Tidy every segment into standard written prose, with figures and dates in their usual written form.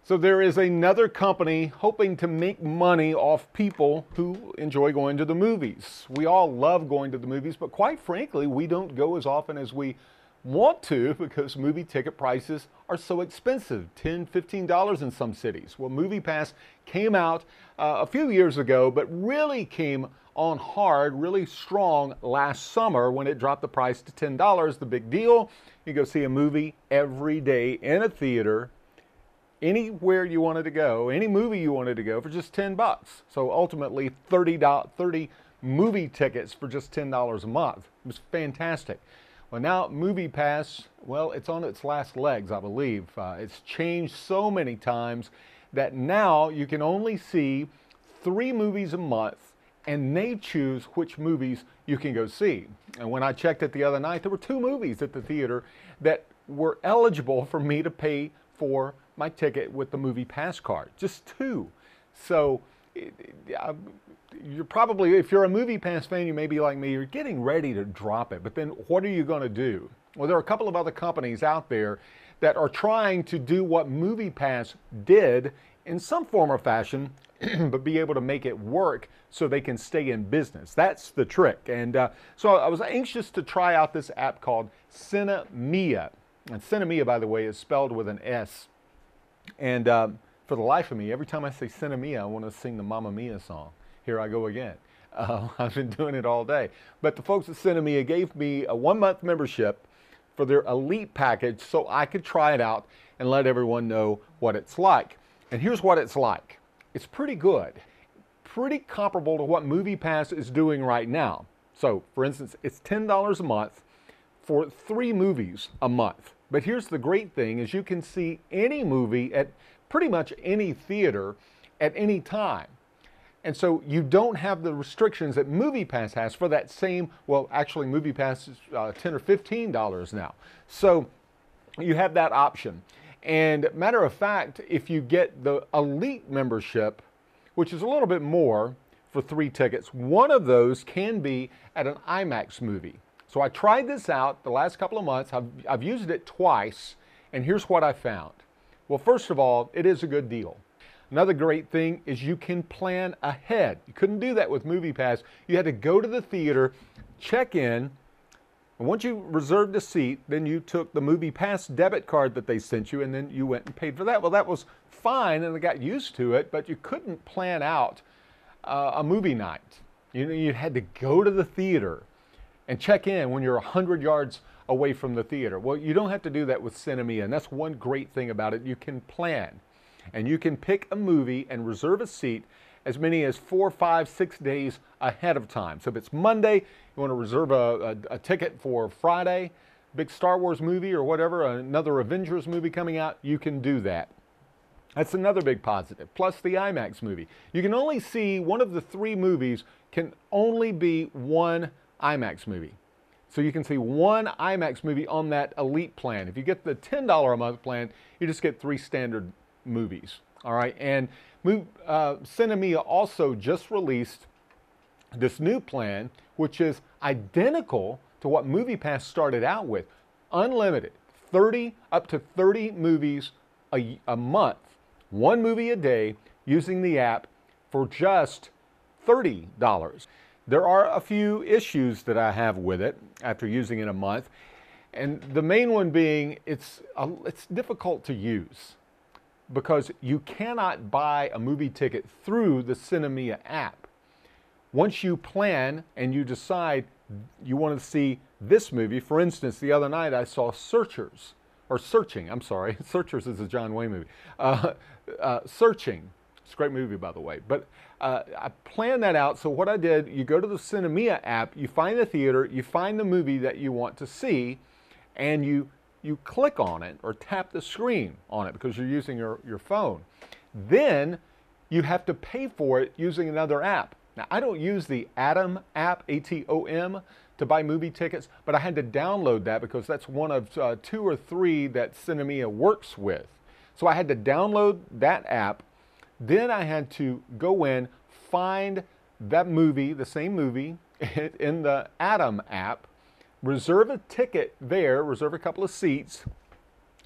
So there is another company hoping to make money off people who enjoy going to the movies. We all love going to the movies, but quite frankly, we don't go as often as we want to because movie ticket prices are so expensive, $10, $15 in some cities. Well, MoviePass came out a few years ago, but really came on hard, really strong last summer when it dropped the price to $10. The big deal, you go see a movie every day in a theater, anywhere you wanted to go, any movie you wanted to go for just $10. So ultimately 30 movie tickets for just $10 a month. It was fantastic. Well, now MoviePass, well, it's on its last legs, I believe. It's changed so many times that now you can only see 3 movies a month, and they choose which movies you can go see. And when I checked it the other night, there were 2 movies at the theater that were eligible for me to pay for my ticket with the MoviePass card. Just 2. So you're probably, if you're a MoviePass fan, you may be like me, you're getting ready to drop it. But then what are you going to do? Well, there are a couple of other companies out there that are trying to do what MoviePass did in some form or fashion, but be able to make it work so they can stay in business. That's the trick. And so I was anxious to try out this app called Sinemia. And Sinemia, by the way, is spelled with an S. And for the life of me, every time I say Sinemia, I want to sing the Mamma Mia song. Here I go again. I've been doing it all day. But the folks at Sinemia gave me a 1-month membership for their elite package so I could try it out and let everyone know what it's like. And here's what it's like. It's pretty good. Pretty comparable to what MoviePass is doing right now. So, for instance, it's $10 a month for 3 movies a month. But here's the great thing is you can see any movie at pretty much any theater at any time. And so you don't have the restrictions that MoviePass has for that same, well, actually MoviePass is $10 or $15 now. So you have that option. And matter of fact, if you get the elite membership, which is a little bit more for 3 tickets, one of those can be at an IMAX movie. So I tried this out the last couple of months. I've used it twice, and here's what I found. Well, first of all, it is a good deal. Another great thing is you can plan ahead. You couldn't do that with MoviePass. You had to go to the theater, check in, and once you reserved a seat, then you took the MoviePass debit card that they sent you, and then you went and paid for that. Well, that was fine, and I got used to it, but you couldn't plan out a movie night. You had to go to the theater and check in when you're 100 yards away from the theater. Well, you don't have to do that with Sinemia, and that's one great thing about it. You can plan, and you can pick a movie and reserve a seat as many as 4, 5, 6 days ahead of time. So if it's Monday, you want to reserve a ticket for Friday, big Star Wars movie or whatever, another Avengers movie coming out, you can do that. That's another big positive. Plus the IMAX movie. You can only see one of the 3 movies can only be one IMAX movie. So you can see one IMAX movie on that elite plan. If you get the $10 a month plan, you just get 3 standard movies. All right, and Sinemia also just released this new plan, which is identical to what MoviePass started out with. Unlimited, up to 30 movies a month. 1 movie a day using the app for just $30. There are a few issues that I have with it after using it a month, and the main one being it's difficult to use because you cannot buy a movie ticket through the Sinemia app. Once you plan and you decide you want to see this movie, for instance, the other night I saw Searching, Searchers is a John Wayne movie. Searching, it's a great movie, by the way, but I planned that out. So what I did, you go to the Sinemia app, you find the theater, you find the movie that you want to see, and you click on it or tap the screen on it because you're using your phone. Then you have to pay for it using another app. Now, I don't use the Atom app, A-T-O-M, to buy movie tickets, but I had to download that because that's one of 2 or 3 that Sinemia works with. So I had to download that app. Then I had to go in, find that movie, the same movie, in the Atom app, reserve a ticket there, reserve a couple of seats,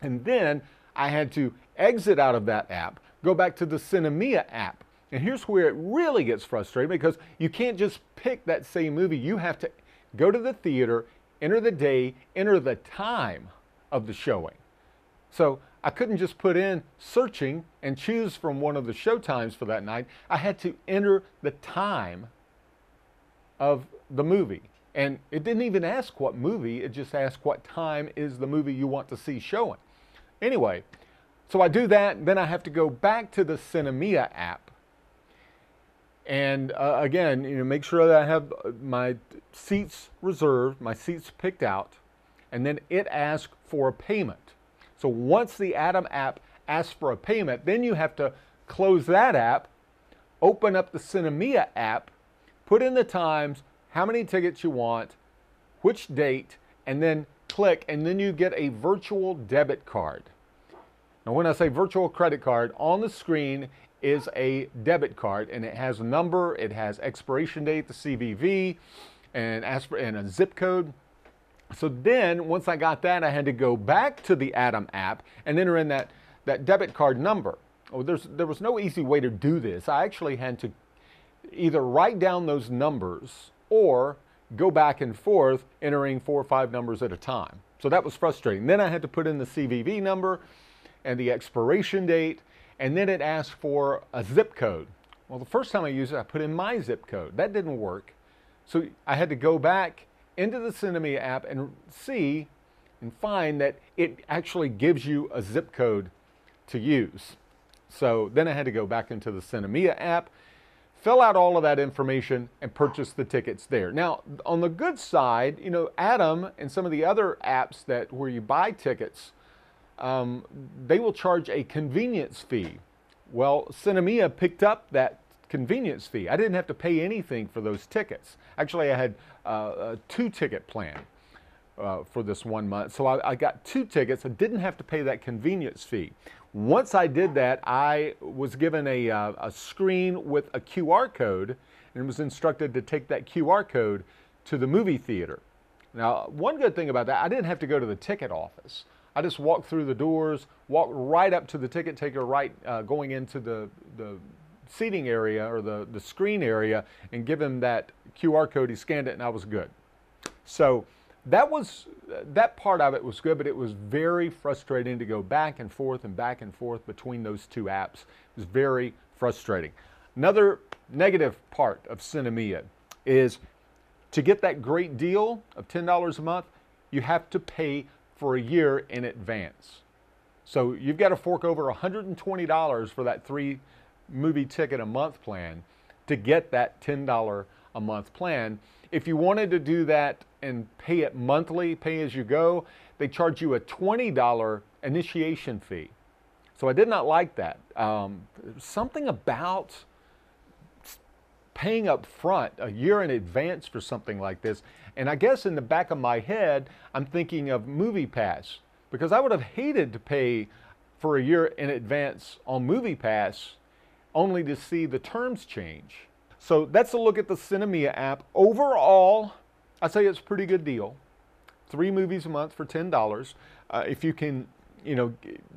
and then I had to exit out of that app, go back to the Sinemia app. And here's where it really gets frustrating, because you can't just pick that same movie. You have to go to the theater, enter the day, enter the time of the showing. So I couldn't just put in searching and choose from one of the show times for that night. I had to enter the time of the movie. And it didn't even ask what movie, it just asked what time is the movie you want to see showing. Anyway, so I do that, then I have to go back to the Sinemia app. And again, make sure that I have my seats reserved, my seats picked out, and then it asks for a payment. So once the Atom app asks for a payment, then you have to close that app, open up the Sinemia app, put in the times, how many tickets you want, which date, and then click, and then you get a virtual debit card. Now when I say virtual credit card, on the screen is a debit card, and it has a number, it has expiration date, the CVV, and a zip code. So then, once I got that, I had to go back to the Atom app and enter in that debit card number. Oh, there was no easy way to do this. I actually had to either write down those numbers or go back and forth entering 4 or 5 numbers at a time. So that was frustrating. Then I had to put in the CVV number and the expiration date, and then it asked for a zip code. Well, the first time I used it, I put in my zip code. That didn't work. So I had to go back into the Sinemia app and see and find that it actually gives you a zip code to use. So then I had to go back into the Sinemia app, fill out all of that information, and purchase the tickets there. Now, on the good side, Atom and some of the other apps where you buy tickets, they will charge a convenience fee. Well, Sinemia picked up that convenience fee. I didn't have to pay anything for those tickets. Actually, I had a 2-ticket plan for this 1 month. So I got 2 tickets. I didn't have to pay that convenience fee. Once I did that, I was given a screen with a QR code and was instructed to take that QR code to the movie theater. Now, one good thing about that, I didn't have to go to the ticket office. I just walked through the doors, walked right up to the ticket taker, going into the seating area or the screen area, and give him that QR code. He scanned it and I was good. So that part of it was good, but it was very frustrating to go back and forth between those 2 apps. It was very frustrating. Another negative part of Sinemia is to get that great deal of $10 a month, you have to pay for a year in advance. So you've got to fork over $120 for that 3-movie ticket a month plan to get that $10 a month plan. If you wanted to do that and pay it monthly, pay as you go, they charge you a $20 initiation fee. So I did not like that. Something about paying up front a year in advance for something like this. And I guess in the back of my head, I'm thinking of Movie Pass, because I would have hated to pay for a year in advance on Movie Pass only to see the terms change. So that's a look at the Sinemia app. Overall, I'd say it's a pretty good deal. 3 movies a month for $10. If you can,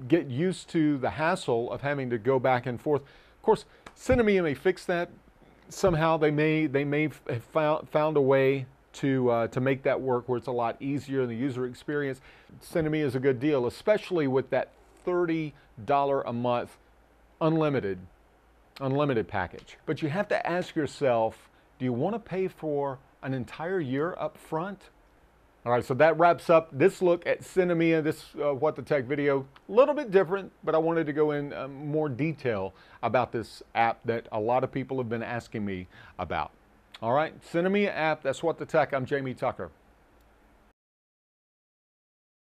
get used to the hassle of having to go back and forth. Of course, Sinemia may fix that somehow. They may have found a way to make that work where it's a lot easier in the user experience. Sinemia is a good deal, especially with that $30 a month unlimited package. But you have to ask yourself, do you want to pay for an entire year up front? All right, so that wraps up this look at Sinemia, this What the Tech video. A little bit different, but I wanted to go in more detail about this app that a lot of people have been asking me about. All right, Sinemia app, that's What the Tech. I'm Jamie Tucker.